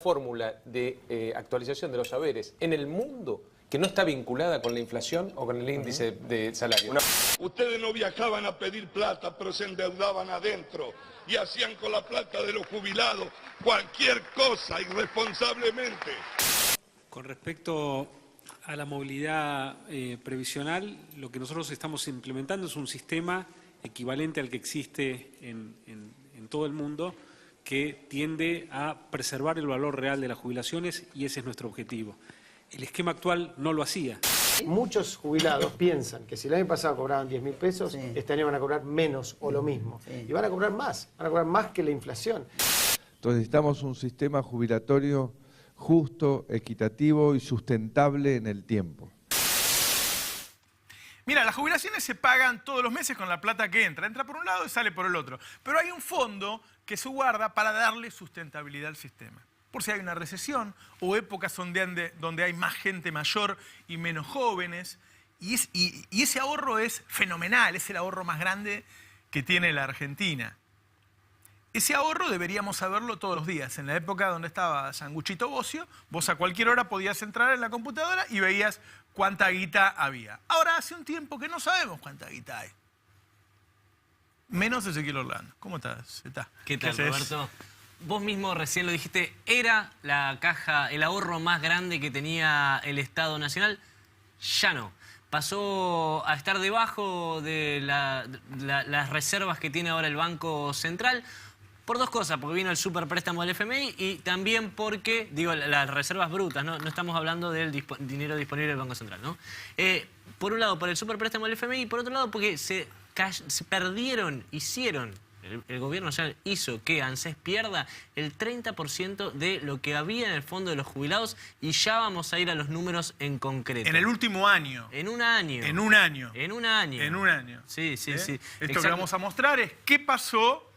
fórmula de actualización de los saberes en el mundo que no está vinculada con la inflación o con el índice de salario. Ustedes no viajaban a pedir plata, pero se endeudaban adentro y hacían con la plata de los jubilados cualquier cosa irresponsablemente. Con respecto a la movilidad previsional, lo que nosotros estamos implementando es un sistema equivalente al que existe en todo el mundo, que tiende a preservar el valor real de las jubilaciones, y ese es nuestro objetivo. El esquema actual no lo hacía. Muchos jubilados piensan que si el año pasado cobraban 10.000 pesos, este año van a cobrar menos o lo mismo. Y van a cobrar más que la inflación. Entonces necesitamos un sistema jubilatorio justo, equitativo y sustentable en el tiempo. Mira, las jubilaciones se pagan todos los meses con la plata que entra. Entra por un lado y sale por el otro. Pero hay un fondo que se guarda para darle sustentabilidad al sistema. Por si hay una recesión o épocas donde hay más gente mayor y menos jóvenes. Y ese ahorro es fenomenal, es el ahorro más grande que tiene la Argentina. Ese ahorro deberíamos saberlo todos los días. En la época donde estaba Sanguchito Bocio, vos a cualquier hora podías entrar en la computadora y veías cuánta guita había. Ahora hace un tiempo que no sabemos cuánta guita hay. Menos Ezequiel Orlando. ¿Cómo estás? ¿Qué tal, Roberto? Vos mismo recién lo dijiste, era la caja, el ahorro más grande que tenía el Estado Nacional. Ya no. Pasó a estar debajo de las reservas que tiene ahora el Banco Central. Por dos cosas, porque vino el superpréstamo del FMI y también porque, digo, las reservas brutas, no estamos hablando del dinero disponible del Banco Central, ¿no? Por un lado, por el superpréstamo del FMI, y por otro lado, porque se perdieron, el gobierno nacional hizo que ANSES pierda el 30% de lo que había en el fondo de los jubilados, y ya vamos a ir a los números en concreto. En el último año. En un año. En un año. En un año. En un año. Sí. Esto que vamos a mostrar es qué pasó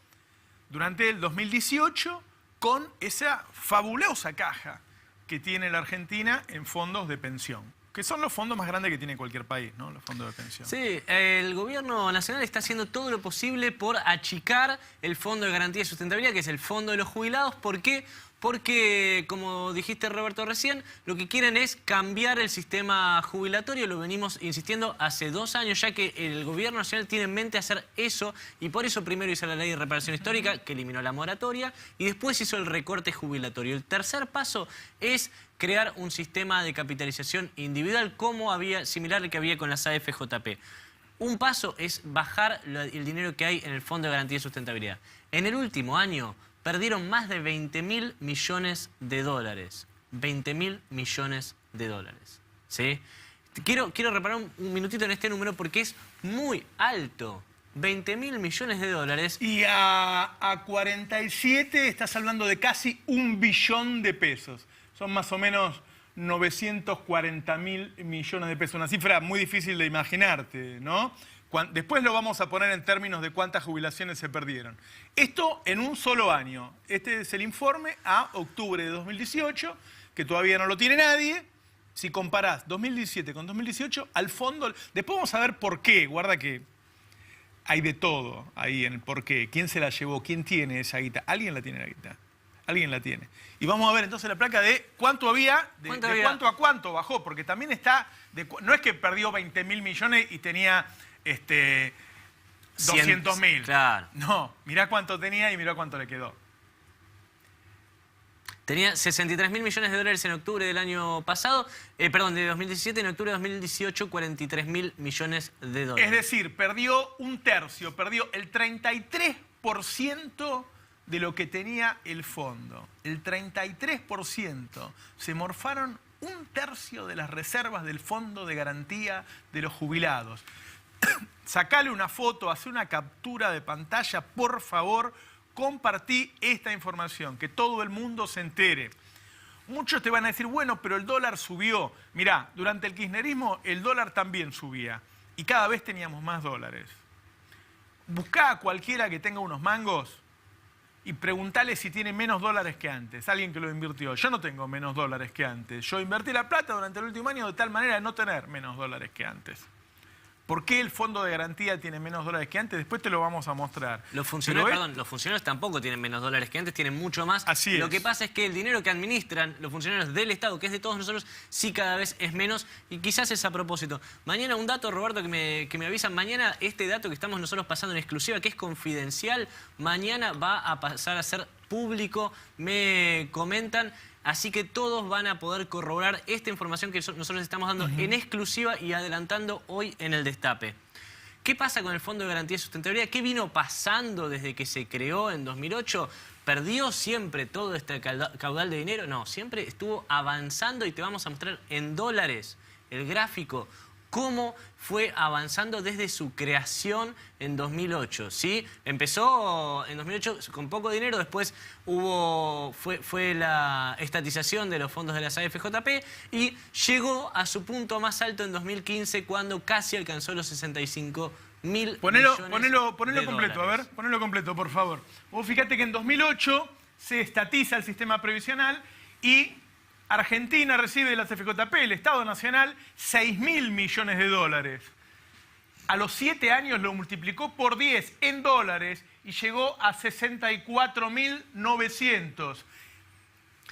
durante el 2018 con esa fabulosa caja que tiene la Argentina en fondos de pensión, que son los fondos más grandes que tiene cualquier país, ¿no? Los fondos de pensión. Sí, el gobierno nacional está haciendo todo lo posible por achicar el Fondo de Garantía y Sustentabilidad, que es el fondo de los jubilados. ¿Por qué? Porque, como dijiste, Roberto, recién, lo que quieren es cambiar el sistema jubilatorio. Lo venimos insistiendo hace 2 años ya, que el gobierno nacional tiene en mente hacer eso, y por eso primero hizo la ley de reparación histórica, que eliminó la moratoria, y después hizo el recorte jubilatorio. El tercer paso es crear un sistema de capitalización individual similar al que había con las AFJP. Un paso es bajar el dinero que hay en el Fondo de Garantía y Sustentabilidad. En el último año perdieron más de 20.000 millones de dólares. 20.000 millones de dólares. ¿Sí? Quiero reparar un minutito en este número porque es muy alto. 20.000 millones de dólares. Y a 47 estás hablando de casi 1 billón de pesos. Son más o menos 940.000 millones de pesos. Una cifra muy difícil de imaginarte, ¿no? Después lo vamos a poner en términos de cuántas jubilaciones se perdieron. Esto en un solo año. Este es el informe a octubre de 2018, que todavía no lo tiene nadie. Si comparás 2017 con 2018, al fondo... Después vamos a ver por qué. Guarda que hay de todo ahí en el por qué. ¿Quién se la llevó? ¿Quién tiene esa guita? Alguien la tiene la guita. Alguien la tiene. Y vamos a ver entonces la placa de cuánto había, de cuánto a cuánto bajó, porque también está... no es que perdió 20.000 millones y tenía 200.000. Claro. No, mirá cuánto tenía y mirá cuánto le quedó. Tenía 63.000 millones de dólares en octubre del año pasado, de 2017, en octubre de 2018, 43.000 millones de dólares. Es decir, perdió un tercio, perdió el 33% de lo que tenía el fondo. El 33%. Se morfaron un tercio de las reservas del Fondo de Garantía de los Jubilados. Sacale una foto, hace una captura de pantalla, por favor, compartí esta información, que todo el mundo se entere. Muchos te van a decir, bueno, pero el dólar subió. Mirá, durante el kirchnerismo el dólar también subía y cada vez teníamos más dólares. Buscá a cualquiera que tenga unos mangos y preguntale si tiene menos dólares que antes. Alguien que lo invirtió. Yo no tengo menos dólares que antes. Yo invertí la plata durante el último año de tal manera de no tener menos dólares que antes. ¿Por qué el fondo de garantía tiene menos dólares que antes? Después te lo vamos a mostrar. Los funcionarios tampoco tienen menos dólares que antes, tienen mucho más. Así es. Lo que pasa es que el dinero que administran los funcionarios del Estado, que es de todos nosotros, sí cada vez es menos y quizás es a propósito. Mañana un dato, Roberto, que me avisan. Mañana este dato que estamos nosotros pasando en exclusiva, que es confidencial, mañana va a pasar a ser público, me comentan. Así que todos van a poder corroborar esta información que nosotros estamos dando en exclusiva y adelantando hoy en el Destape. ¿Qué pasa con el Fondo de Garantía y Sustentabilidad? ¿Qué vino pasando desde que se creó en 2008? ¿Perdió siempre todo este caudal de dinero? No, siempre estuvo avanzando y te vamos a mostrar en dólares el gráfico cómo fue avanzando desde su creación en 2008, ¿sí? Empezó en 2008 con poco dinero, después fue la estatización de los fondos de las AFJP y llegó a su punto más alto en 2015 cuando casi alcanzó los 65.000 millones Ponelo de completo, dólares. a ver, ponelo completo, por favor. Vos fíjate que en 2008 se estatiza el sistema previsional y Argentina recibe de las AFJP, el Estado Nacional, 6.000 millones de dólares. A los 7 años lo multiplicó por 10 en dólares y llegó a 64.900.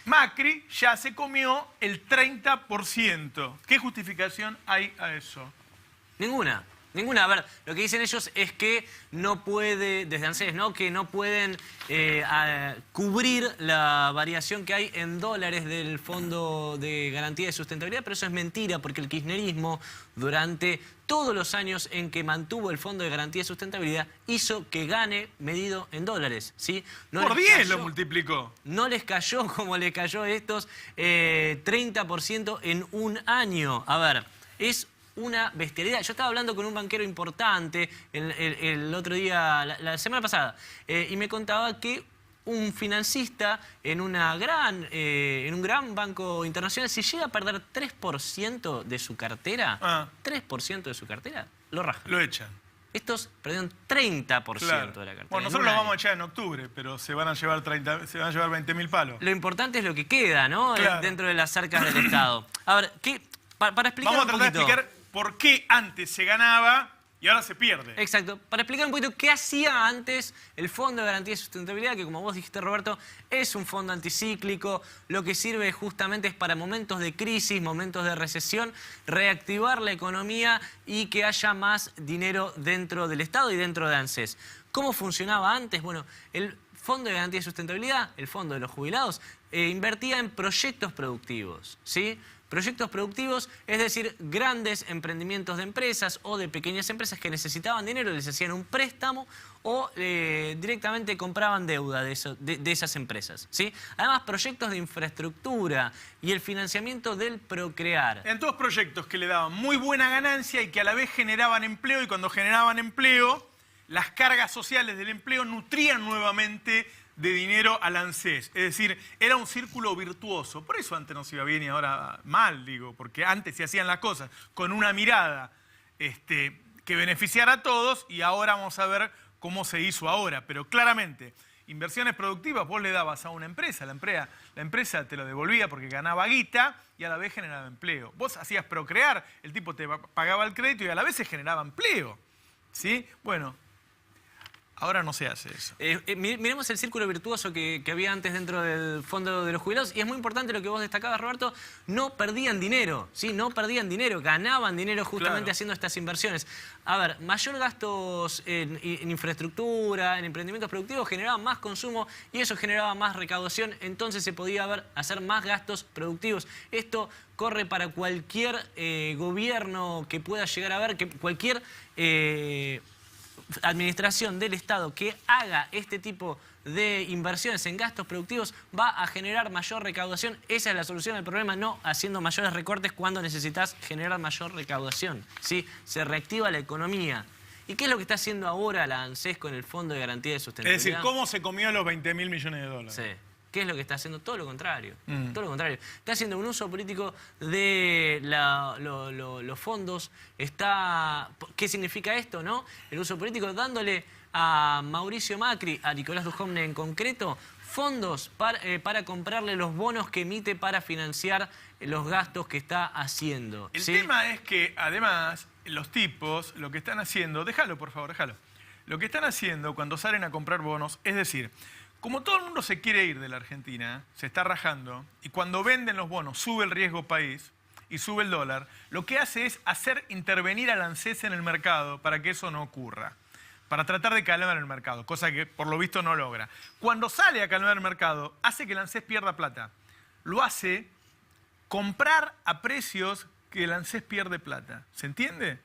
Macri ya se comió el 30%. ¿Qué justificación hay a eso? Ninguna. A ver, lo que dicen ellos es que no puede, desde ANSES, ¿no? Que no pueden cubrir la variación que hay en dólares del Fondo de Garantía de Sustentabilidad, pero eso es mentira porque el kirchnerismo durante todos los años en que mantuvo el Fondo de Garantía de Sustentabilidad hizo que gane medido en dólares, ¿sí? No por 10 lo multiplicó. No les cayó como le cayó a estos 30% en un año. A ver, es una bestialidad. Yo estaba hablando con un banquero importante el otro día, la semana pasada, y me contaba que un financista en un gran banco internacional, si llega a perder 3% de su cartera, 3% de su cartera, lo rajan. Lo echan. Estos perdieron 30% Claro. de la cartera. Bueno, nosotros lo vamos a echar en octubre, pero se van a llevar 20.000 palos. Lo importante es lo que queda, ¿no? Claro. Dentro de las arcas del Estado. A ver, para explicar Vamos a un tratar de poquito. explicar por qué antes se ganaba y ahora se pierde. Exacto. Para explicar un poquito qué hacía antes el Fondo de Garantía y Sustentabilidad, que como vos dijiste, Roberto, es un fondo anticíclico. Lo que sirve justamente es para momentos de crisis, momentos de recesión, reactivar la economía y que haya más dinero dentro del Estado y dentro de ANSES. ¿Cómo funcionaba antes? Bueno, el Fondo de Garantía y Sustentabilidad, el Fondo de los Jubilados, invertía en proyectos productivos, ¿sí? Proyectos productivos, es decir, grandes emprendimientos de empresas o de pequeñas empresas que necesitaban dinero, les hacían un préstamo o directamente compraban deuda de esas empresas, ¿sí? Además, proyectos de infraestructura y el financiamiento del Procrear. En todos proyectos que le daban muy buena ganancia y que a la vez generaban empleo, y cuando generaban empleo, las cargas sociales del empleo nutrían nuevamente de dinero al ANSES. Es decir, era un círculo virtuoso. Por eso antes nos iba bien y ahora mal, digo, porque antes se hacían las cosas con una mirada que beneficiara a todos y ahora vamos a ver cómo se hizo ahora. Pero claramente, inversiones productivas vos le dabas a una empresa, la empresa te lo devolvía porque ganaba guita y a la vez generaba empleo. Vos hacías Procrear, el tipo te pagaba el crédito y a la vez se generaba empleo. ¿Sí? Bueno, ahora no se hace eso. Miremos el círculo virtuoso que había antes dentro del Fondo de los Jubilados. Y es muy importante lo que vos destacabas, Roberto. No perdían dinero, ¿sí? No perdían dinero, ganaban dinero justamente haciendo estas inversiones. A ver, mayor gastos en infraestructura, en emprendimientos productivos, generaban más consumo y eso generaba más recaudación. Entonces se podía hacer más gastos productivos. Esto corre para cualquier gobierno que pueda llegar a ver, que cualquier administración del Estado que haga este tipo de inversiones en gastos productivos va a generar mayor recaudación. Esa es la solución al problema, no haciendo mayores recortes cuando necesitas generar mayor recaudación, ¿sí? Se reactiva la economía. ¿Y qué es lo que está haciendo ahora la ANSES con el Fondo de Garantía de Sustentabilidad? Es decir, ¿cómo se comió los 20.000 millones de dólares? Sí. ¿Qué es lo que está haciendo? Todo lo contrario. Todo lo contrario. Está haciendo un uso político de los fondos. ¿Qué significa esto, no? El uso político dándole a Mauricio Macri, a Nicolás Dujovne en concreto, fondos para comprarle los bonos que emite para financiar los gastos que está haciendo. El ¿sí? tema es que, además, los tipos lo que están haciendo, déjalo por favor, déjalo. Lo que están haciendo cuando salen a comprar bonos, es decir, como todo el mundo se quiere ir de la Argentina, se está rajando, y cuando venden los bonos sube el riesgo país y sube el dólar, lo que hace es hacer intervenir al ANSES en el mercado para que eso no ocurra, para tratar de calmar el mercado, cosa que por lo visto no logra. Cuando sale a calmar el mercado, hace que el ANSES pierda plata. Lo hace comprar a precios que el ANSES pierde plata. ¿Se entiende?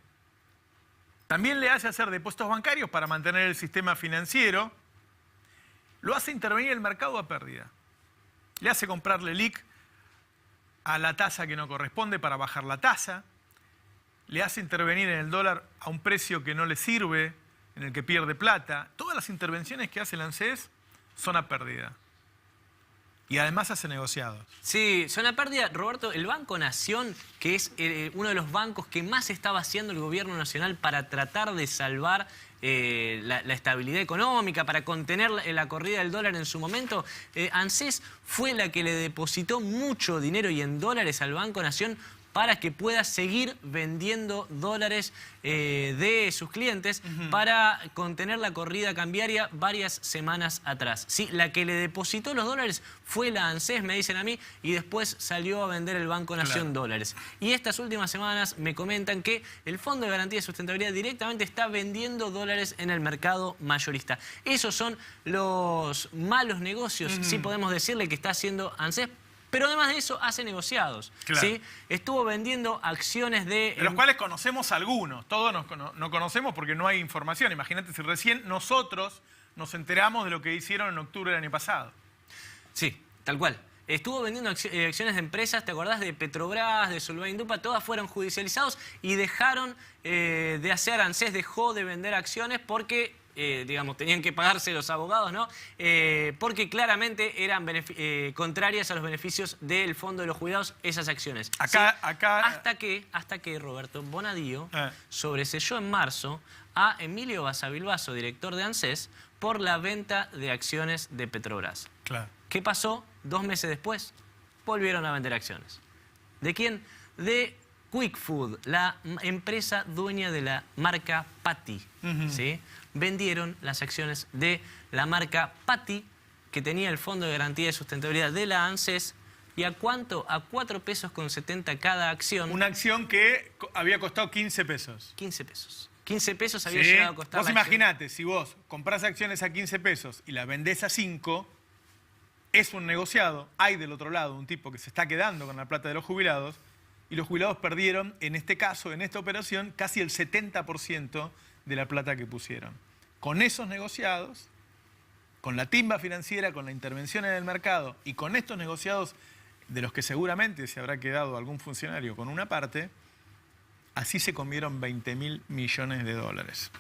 También le hace hacer depósitos bancarios para mantener el sistema financiero. Lo hace intervenir el mercado a pérdida. Le hace comprarle LIC a la tasa que no corresponde para bajar la tasa. Le hace intervenir en el dólar a un precio que no le sirve, en el que pierde plata. Todas las intervenciones que hace el ANSES son a pérdida. Y además hace negociados. Sí, son a pérdida. Roberto, el Banco Nación, que es uno de los bancos que más estaba haciendo el gobierno nacional para tratar de salvar la estabilidad económica, para contener la corrida del dólar en su momento, ANSES fue la que le depositó mucho dinero y en dólares al Banco Nación para que pueda seguir vendiendo dólares de sus clientes para contener la corrida cambiaria varias semanas atrás. Sí, la que le depositó los dólares fue la ANSES, me dicen a mí, y después salió a vender el Banco Nación dólares. Y estas últimas semanas me comentan que el Fondo de Garantía de Sustentabilidad directamente está vendiendo dólares en el mercado mayorista. Esos son los malos negocios, sí podemos decirle, que está haciendo ANSES. Pero además de eso, hace negociados. Claro. ¿Sí? Estuvo vendiendo acciones de los cuales conocemos algunos. Todos no conocemos porque no hay información. Imagínate si recién nosotros nos enteramos de lo que hicieron en octubre del año pasado. Sí, tal cual. Estuvo vendiendo acciones de empresas, ¿te acordás? De Petrobras, de Solvay Indupa, todas fueron judicializados y dejaron de hacer. ANSES dejó de vender acciones porque... digamos, tenían que pagarse los abogados, ¿no? Porque claramente eran contrarias a los beneficios del Fondo de los Jubilados esas acciones. Acá... Hasta que Roberto Bonadío sobreselló en marzo a Emilio Basavilbaso, director de ANSES, por la venta de acciones de Petrobras. Claro. ¿Qué pasó? 2 meses después, volvieron a vender acciones. ¿De quién? De Quick Food, la empresa dueña de la marca Patty, ¿sí? Vendieron las acciones de la marca Patty, que tenía el Fondo de Garantía de Sustentabilidad de la ANSES, ¿y a cuánto? A 4 pesos con 70 cada acción. Una acción que había costado 15 pesos. 15 pesos. 15 pesos había llegado a costar. Vos imaginate, si vos comprás acciones a 15 pesos y las vendés a 5, es un negociado. Hay del otro lado un tipo que se está quedando con la plata de los jubilados, y los jubilados perdieron, en este caso, en esta operación, casi el 70% de la plata que pusieron. Con esos negociados, con la timba financiera, con la intervención en el mercado y con estos negociados de los que seguramente se habrá quedado algún funcionario con una parte, así se comieron 20.000 millones de dólares.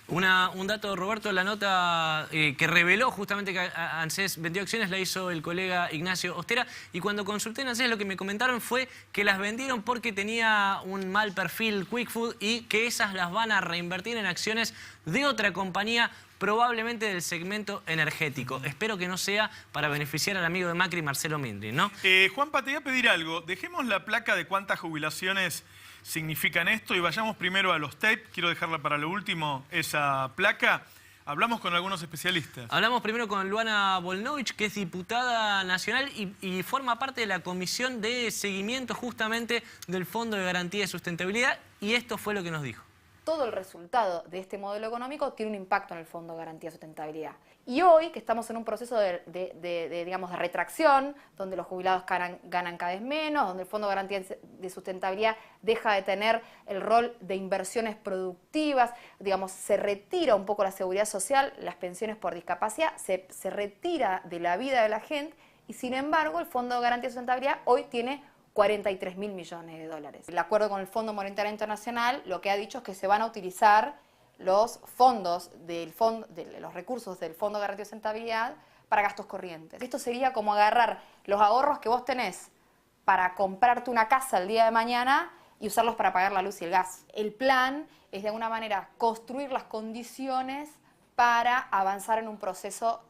Un dato, Roberto, la nota que reveló justamente que ANSES vendió acciones la hizo el colega Ignacio Ostera, y cuando consulté en ANSES lo que me comentaron fue que las vendieron porque tenía un mal perfil Quick Food y que esas las van a reinvertir en acciones de otra compañía, probablemente del segmento energético. Espero que no sea para beneficiar al amigo de Macri, Marcelo Mindri, ¿no? Juanpa, te voy a pedir algo. Dejemos la placa de cuántas jubilaciones significan esto y vayamos primero a los tapes. Quiero dejarla para lo último, esa placa. Hablamos con algunos especialistas. Hablamos primero con Luana Volnovich, que es diputada nacional y forma parte de la comisión de seguimiento justamente del Fondo de Garantía de Sustentabilidad, y esto fue lo que nos dijo. Todo el resultado de este modelo económico tiene un impacto en el Fondo de Garantía de Sustentabilidad. Y hoy, que estamos en un proceso digamos, de retracción, donde los jubilados ganan cada vez menos, donde el Fondo de Garantía de Sustentabilidad deja de tener el rol de inversiones productivas, digamos, se retira un poco la seguridad social, las pensiones por discapacidad, se retira de la vida de la gente, y sin embargo el Fondo de Garantía de Sustentabilidad hoy tiene 43.000 millones de dólares. El acuerdo con el Fondo Monetario Internacional lo que ha dicho es que se van a utilizar los fondos de los recursos del Fondo de Garantía de Sustentabilidad para gastos corrientes. Esto sería como agarrar los ahorros que vos tenés para comprarte una casa el día de mañana y usarlos para pagar la luz y el gas. El plan es de alguna manera construir las condiciones para avanzar en un proceso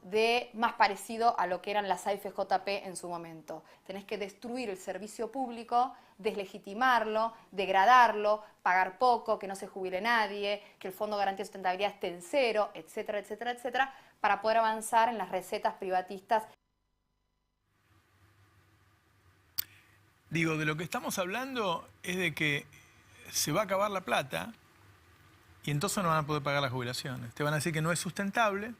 más parecido a lo que eran las AFJP en su momento. Tenés que destruir el servicio público, deslegitimarlo, degradarlo, pagar poco, que no se jubile nadie, que el Fondo de Garantía de Sustentabilidad esté en cero, etcétera, etcétera, etcétera, para poder avanzar en las recetas privatistas. Digo, de lo que estamos hablando es de que se va a acabar la plata y entonces no van a poder pagar las jubilaciones. Te van a decir que no es sustentable,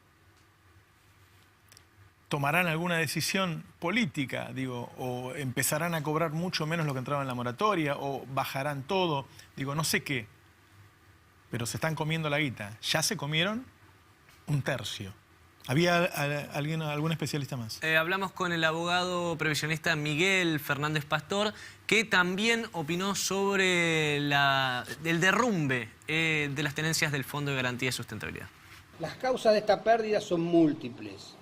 tomarán alguna decisión política, digo, o empezarán a cobrar mucho menos lo que entraba en la moratoria, o bajarán todo, digo, no sé qué, pero se están comiendo la guita. Ya se comieron un tercio. ¿Había algún especialista más? Hablamos con el abogado previsionista Miguel Fernández Pastor, que también opinó sobre el derrumbe de las tenencias del Fondo de Garantía de Sustentabilidad. Las causas de esta pérdida son múltiples.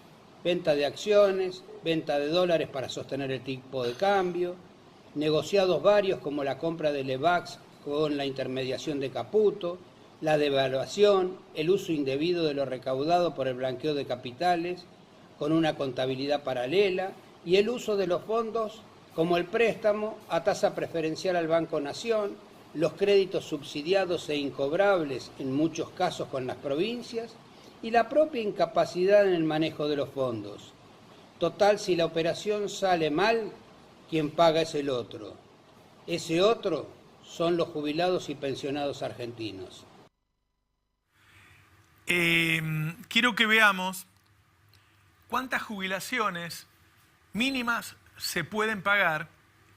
Venta de acciones, venta de dólares para sostener el tipo de cambio, negociados varios como la compra de Levax con la intermediación de Caputo, la devaluación, el uso indebido de lo recaudado por el blanqueo de capitales, con una contabilidad paralela, y el uso de los fondos como el préstamo a tasa preferencial al Banco Nación, los créditos subsidiados e incobrables, en muchos casos con las provincias, y la propia incapacidad en el manejo de los fondos. Total, si la operación sale mal, quien paga es el otro. Ese otro son los jubilados y pensionados argentinos. Quiero que veamos cuántas jubilaciones mínimas se pueden pagar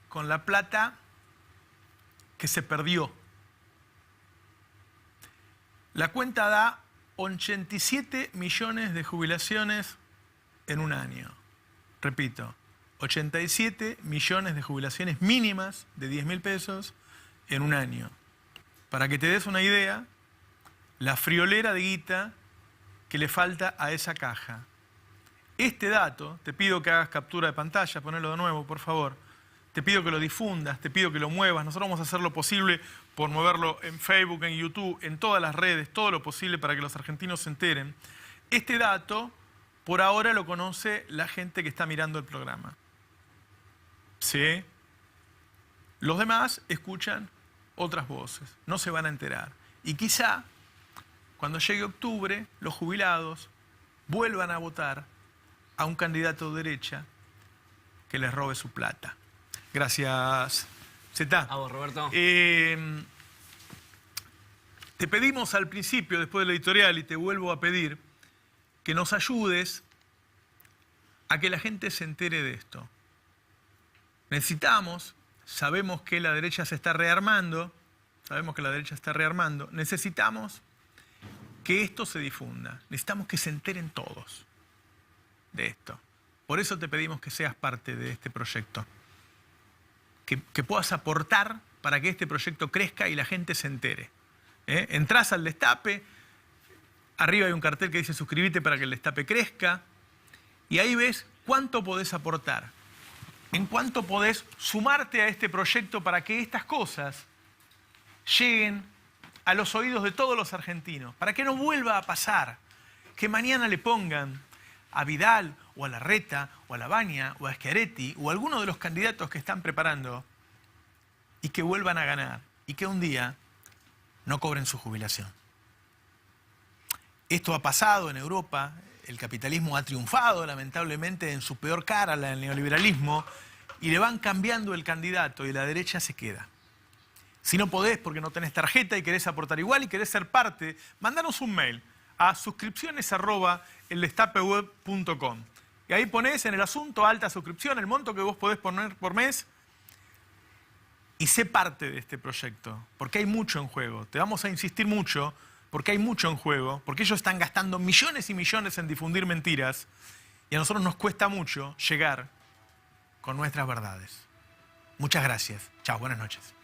con la plata que se perdió. La cuenta da 87 millones de jubilaciones en un año. Repito, 87 millones de jubilaciones mínimas de 10.000 pesos en un año. Para que te des una idea, la friolera de guita que le falta a esa caja. Este dato, te pido que hagas captura de pantalla, ponelo de nuevo, por favor. Te pido que lo difundas, te pido que lo muevas. Nosotros vamos a hacer lo posible por moverlo en Facebook, en YouTube, en todas las redes, todo lo posible para que los argentinos se enteren. Este dato, por ahora lo conoce la gente que está mirando el programa. ¿Sí? Los demás escuchan otras voces, no se van a enterar. Y quizá, cuando llegue octubre, los jubilados vuelvan a votar a un candidato de derecha que les robe su plata. Gracias, Zeta. A vos, Roberto. Te pedimos al principio, después del editorial, y te vuelvo a pedir, que nos ayudes a que la gente se entere de esto. Necesitamos, sabemos que la derecha se está rearmando, necesitamos que esto se difunda. Necesitamos que se enteren todos de esto. Por eso te pedimos que seas parte de este proyecto. Que puedas aportar para que este proyecto crezca y la gente se entere. Entrás al Destape, arriba hay un cartel que dice suscríbete para que el Destape crezca, y ahí ves cuánto podés aportar, en cuánto podés sumarte a este proyecto para que estas cosas lleguen a los oídos de todos los argentinos, para que no vuelva a pasar que mañana le pongan a Vidal o a Larreta o a Lavagna o a Schiaretti o a alguno de los candidatos que están preparando y que vuelvan a ganar y que un día no cobren su jubilación. Esto ha pasado en Europa, el capitalismo ha triunfado lamentablemente en su peor cara, el neoliberalismo, y le van cambiando el candidato y la derecha se queda. Si no podés porque no tenés tarjeta y querés aportar igual y querés ser parte, mandanos un mail a suscripciones@eldestapeweb.com. Y ahí ponés en el asunto alta suscripción, el monto que vos podés poner por mes, y sé parte de este proyecto, porque hay mucho en juego. Te vamos a insistir mucho, porque hay mucho en juego, porque ellos están gastando millones y millones en difundir mentiras, y a nosotros nos cuesta mucho llegar con nuestras verdades. Muchas gracias. Chao, buenas noches.